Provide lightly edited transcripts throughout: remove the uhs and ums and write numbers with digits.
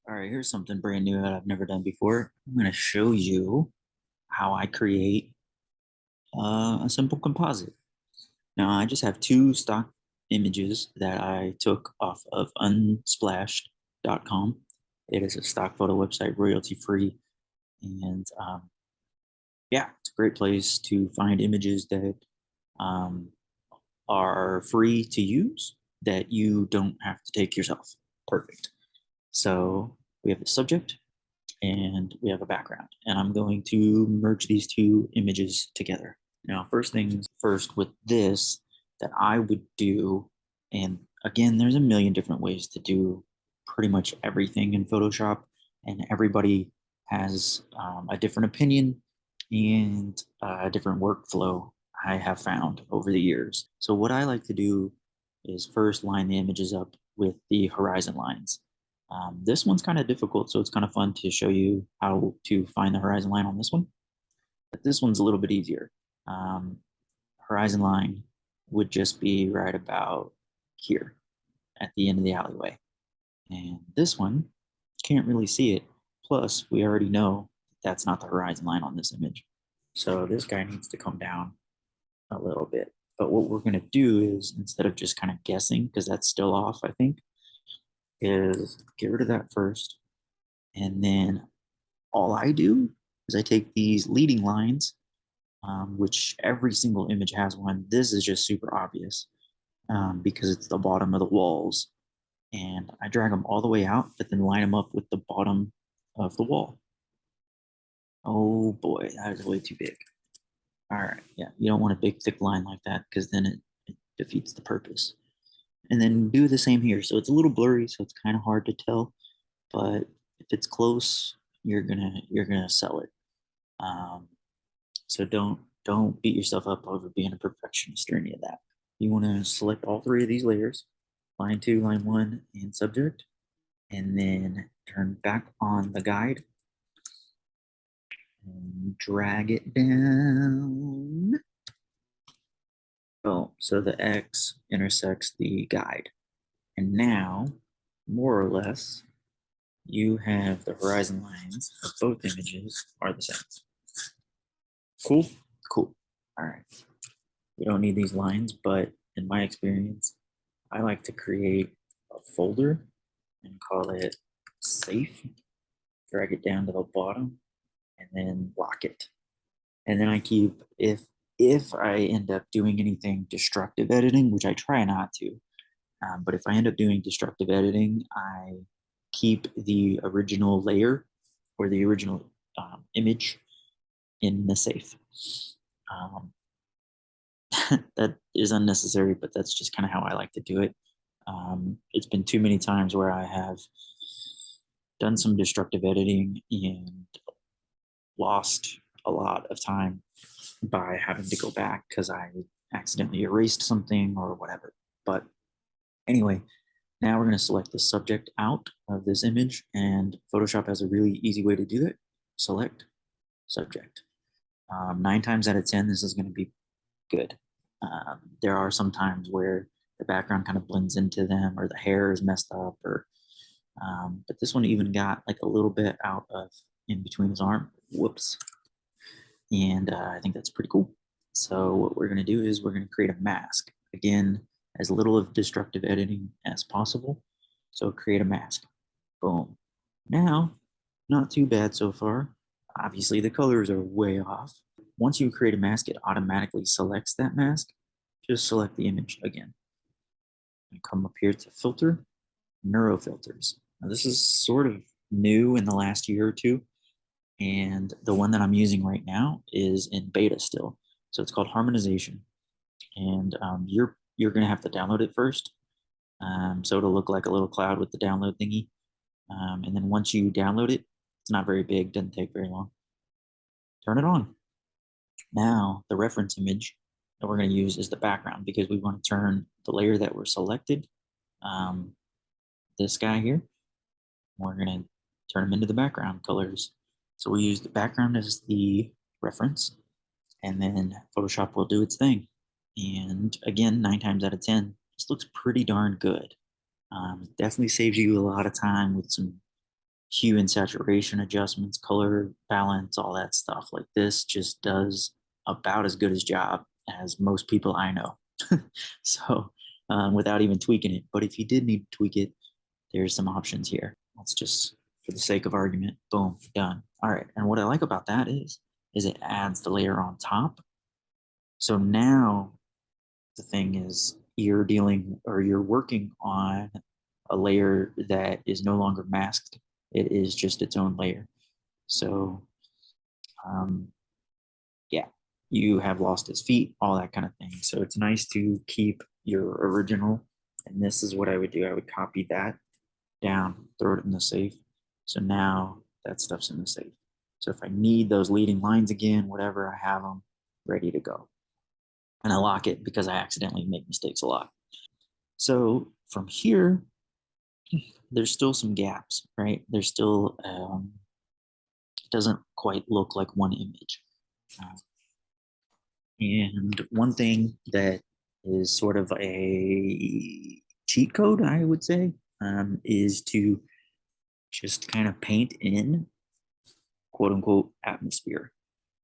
All right, here's something brand new that I've never done before. I'm going to show you how I create a simple composite. Now, I just have two stock images that I took off of unsplash.com. It is a stock photo website, royalty free. And yeah, it's a great place to find images that um, are free to use that you don't have to take yourself. Perfect. So we have the subject, and we have a background. And I'm going to merge these two images together. Now, first things first with this that I would do, and again, there's a million different ways to do pretty much everything in Photoshop, and everybody has a different opinion and a different workflow I have found over the years. So what I like to do is first line the images up with the horizon lines. This one's kind of difficult, so it's kind of fun to show you how to find the horizon line on this one. But this one's a little bit easier. Um, Horizon line would just be right about here at the end of the alleyway. And this one, can't really see it. Plus, we already know that's not the horizon line on this image. So this guy needs to come down a little bit. But what we're going to do is, instead of just kind of guessing, because that's still off, I think, is get rid of that first. And then all I do is I take these leading lines, which every single image has one. This is just super obvious because it's the bottom of the walls. And I drag them all the way out, but then line them up with the bottom of the wall. Oh boy, that is way too big. All right, yeah, you don't want a big thick line like that because then it defeats the purpose. And then do the same here. So it's a little blurry, so it's kind of hard to tell, but if it's close, you're gonna sell it. Um, so don't beat yourself up over being a perfectionist or any of that. You want to select all three of these layers, line two, line one, and subject, and then turn back on the guide and drag it down. Oh, so the X intersects the guide. And now, more or less, you have the horizon lines of both images are the same. Cool? Cool. All right. We don't need these lines, but in my experience, I like to create a folder and call it safe, drag it down to the bottom, and then lock it. And then I keep, if I end up doing anything destructive editing, which I try not to, but if I end up doing destructive editing, I keep the original layer or the original image in the safe. Um, that is unnecessary, but that's just kind of how I like to do it. It's been too many times where I have done some destructive editing and lost a lot of time by having to go back because I accidentally erased something or whatever. But anyway, now we're going to select the subject out of this image, and Photoshop has a really easy way to do it. Select subject. 9 times out of 10, this is going to be good. There are some times where the background kind of blends into them or the hair is messed up or but this one even got like a little bit out of in between his arm. Whoops. And I think that's pretty cool. So what we're going to do is we're going to create a mask. Again, as little of destructive editing as possible. So create a mask. Boom. Now, not too bad so far. Obviously, the colors are way off. Once you create a mask, it automatically selects that mask. Just select the image again. And come up here to filter, neuro filters. Now, this is sort of new in the last year or two. And the one that I'm using right now is in beta still. So it's called harmonization. And you're going to have to download it first. So it'll look like a little cloud with the download thingy. And then once you download it, it's not very big, doesn't take very long. Turn it on. Now the reference image that we're going to use is the background because we want to turn the layer that we're selected, this guy here, we're going to turn them into the background colors. So we use the background as the reference, and then Photoshop will do its thing. And again, 9 times out of 10, this looks pretty darn good. Definitely saves you a lot of time with some hue and saturation adjustments, color balance, all that stuff. Like this just does about as good a job as most people I know. So without even tweaking it. But if you did need to tweak it, there's some options here. Let's just, for the sake of argument, boom, done. All right. And what I like about that is it adds the layer on top. So now the thing is you're dealing or you're working on a layer that is no longer masked. It is just its own layer. So um, yeah, you have lost his feet, all that kind of thing. So it's nice to keep your original. And this is what I would do. I would copy that down, throw it in the safe. So now that stuff's in the safe. So if I need those leading lines again, whatever, I have them ready to go. And I lock it because I accidentally make mistakes a lot. So from here, there's still some gaps, right? There's still, doesn't quite look like one image. And one thing that is sort of a cheat code, I would say, is to just kind of paint in quote unquote atmosphere.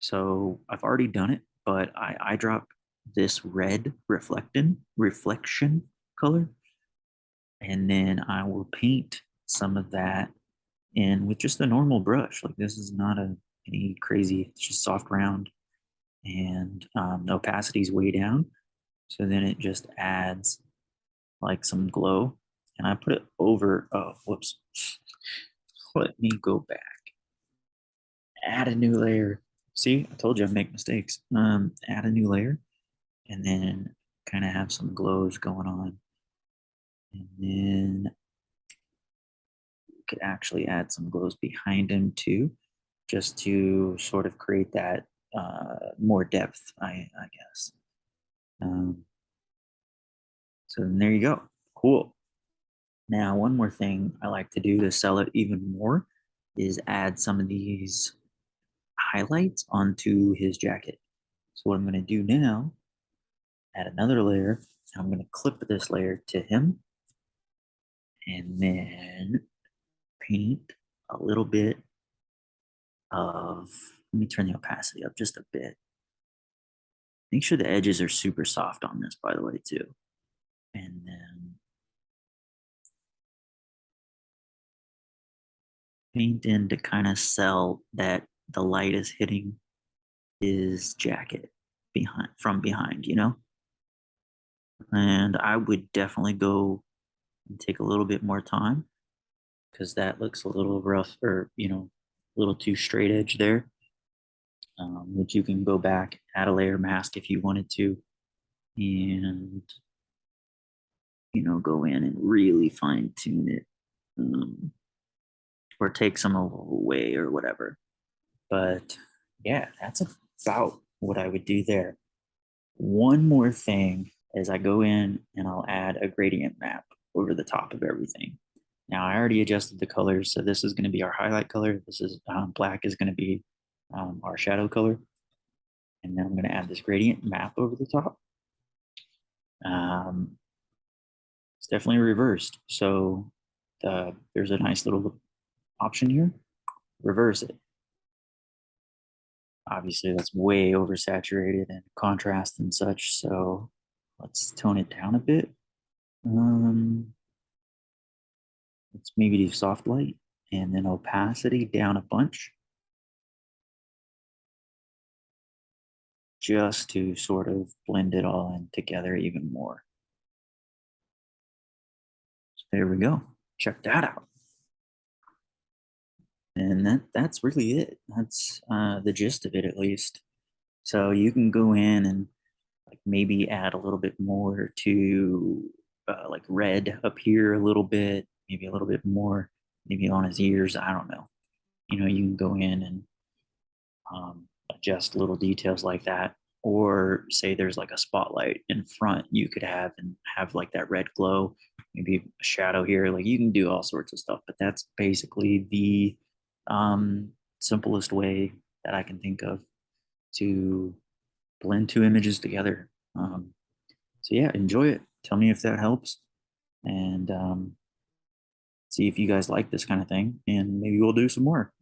So I've already done it, but I drop this red reflection color, and then I will paint some of that in with just a normal brush. Like this is not any crazy, it's just soft round, and the opacity is way down. So then it just adds like some glow, and I put it over. Oh, whoops. Let me go back. Add a new layer. See, I told you I make mistakes. Add a new layer, and then kind of have some glows going on, and then you could actually add some glows behind him too, just to sort of create that more depth, I guess. Um, so then there you go. Cool. Now, one more thing I like to do to sell it even more is add some of these highlights onto his jacket. So what I'm going to do now, add another layer. I'm going to clip this layer to him and then paint a little bit of, let me turn the opacity up just a bit. Make sure the edges are super soft on this, by the way, too. And then paint in to kind of sell that the light is hitting his jacket from behind, you know? And I would definitely go and take a little bit more time because that looks a little rough or, a little too straight edge there. Which you can go back, add a layer mask if you wanted to, and, go in and really fine tune it, or take some away or whatever. But yeah, that's about what I would do there. One more thing is I go in and I'll add a gradient map over the top of everything. Now I already adjusted the colors, so this is going to be our highlight color. This is black is going to be our shadow color, and then I'm going to add this gradient map over the top. It's definitely reversed, so there's a nice little option here. Reverse it. Obviously, that's way oversaturated and contrast and such. So let's tone it down a bit. Let's maybe do soft light and then opacity down a bunch, just to sort of blend it all in together even more. So there we go. Check that out. And that's really it. That's the gist of it, at least. So you can go in and like maybe add a little bit more to like red up here a little bit, maybe a little bit more, maybe on his ears. I don't know. You can go in and adjust little details like that. Or say there's like a spotlight in front, you could have like that red glow, maybe a shadow here. Like you can do all sorts of stuff, but that's basically the simplest way that I can think of to blend two images together. So yeah, enjoy it. Tell me if that helps. And see if you guys like this kind of thing, and maybe we'll do some more.